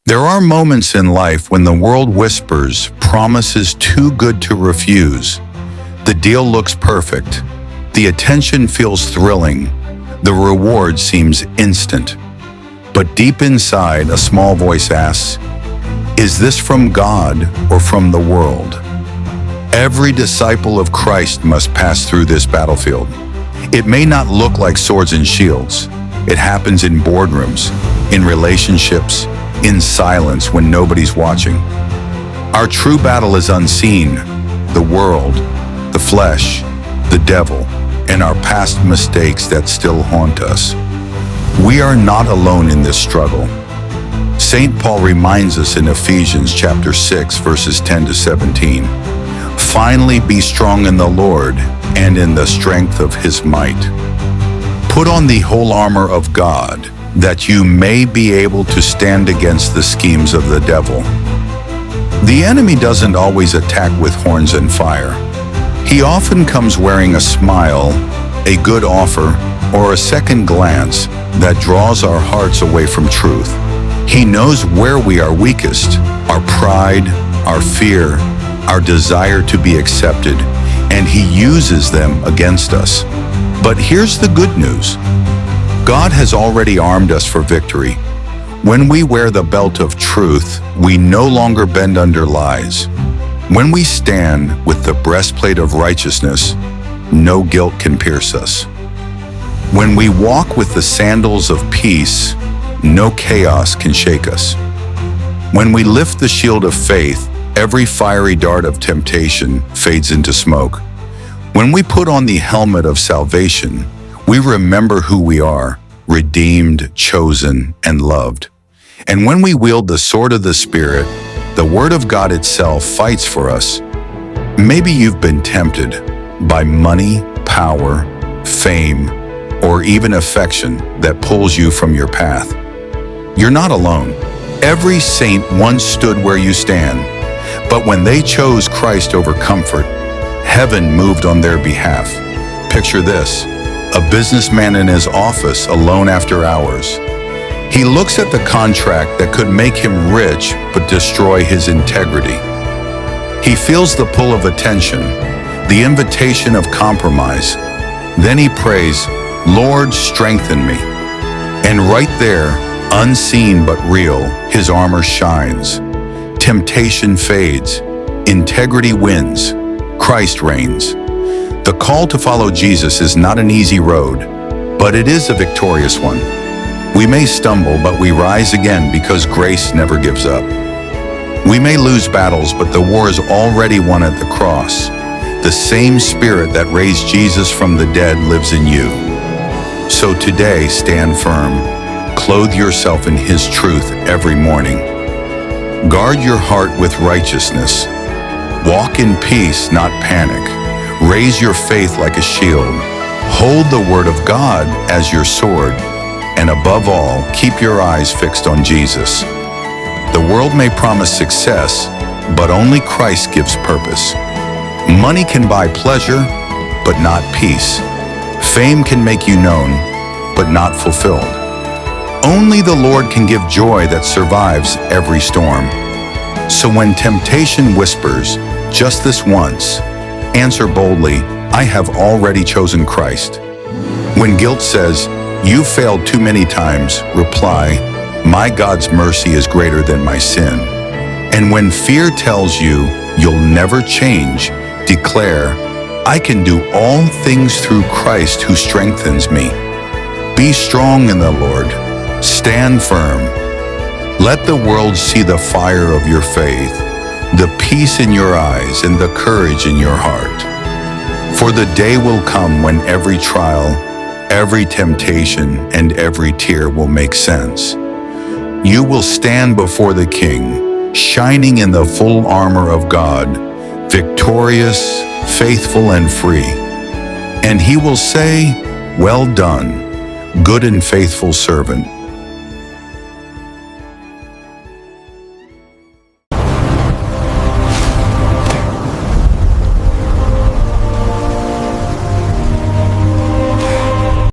There are moments in life when the world whispers promises too good to refuse. The deal looks perfect. The attention feels thrilling. The reward seems instant. But deep inside, a small voice asks, is this from God or from the world? Every disciple of Christ must pass through this battlefield. It may not look like swords and shields. It happens in boardrooms, in relationships, in silence when nobody's watching. Our true battle is unseen: the world, the flesh, the devil, and our past mistakes that still haunt us. We are not alone in this struggle. St. Paul reminds us in Ephesians chapter 6, verses 10 to 17, "Finally be strong in the Lord and in the strength of his might. Put on the whole armor of God, that you may be able to stand against the schemes of the devil." The enemy doesn't always attack with horns and fire. He often comes wearing a smile, a good offer, or a second glance that draws our hearts away from truth. He knows where we are weakest: our pride, our fear, our desire to be accepted, and he uses them against us. But here's the good news. God has already armed us for victory. When we wear the belt of truth, we no longer bend under lies. When we stand with the breastplate of righteousness, no guilt can pierce us. When we walk with the sandals of peace, no chaos can shake us. When we lift the shield of faith, every fiery dart of temptation fades into smoke. When we put on the helmet of salvation, we remember who we are: redeemed, chosen, and loved. And when we wield the sword of the Spirit, the Word of God itself fights for us. Maybe you've been tempted by money, power, fame, or even affection that pulls you from your path. You're not alone. Every saint once stood where you stand, but when they chose Christ over comfort, heaven moved on their behalf. Picture this: a businessman in his office alone after hours. He looks at the contract that could make him rich but destroy his integrity. He feels the pull of attention, the invitation of compromise. Then he prays, "Lord, strengthen me." And right there, unseen but real, his armor shines. Temptation fades. Integrity wins. Christ reigns. The call to follow Jesus is not an easy road, but it is a victorious one. We may stumble, but we rise again because grace never gives up. We may lose battles, but the war is already won at the cross. The same Spirit that raised Jesus from the dead lives in you. So today, stand firm. Clothe yourself in His truth every morning. Guard your heart with righteousness. Walk in peace, not panic. Raise your faith like a shield. Hold the Word of God as your sword. And above all, keep your eyes fixed on Jesus. The world may promise success, but only Christ gives purpose. Money can buy pleasure, but not peace. Fame can make you known, but not fulfilled. Only the Lord can give joy that survives every storm. So when temptation whispers, "Just this once," answer boldly, "I have already chosen Christ." When guilt says, "You've failed too many times," reply, "My God's mercy is greater than my sin." And when fear tells you you'll never change, declare, "I can do all things through Christ who strengthens me." Be strong in the Lord. Stand firm. Let the world see the fire of your faith, the peace in your eyes, and the courage in your heart. For the day will come when every trial, every temptation, and every tear will make sense. You will stand before the King, shining in the full armor of God, victorious, faithful, and free. And He will say, "Well done, good and faithful servant.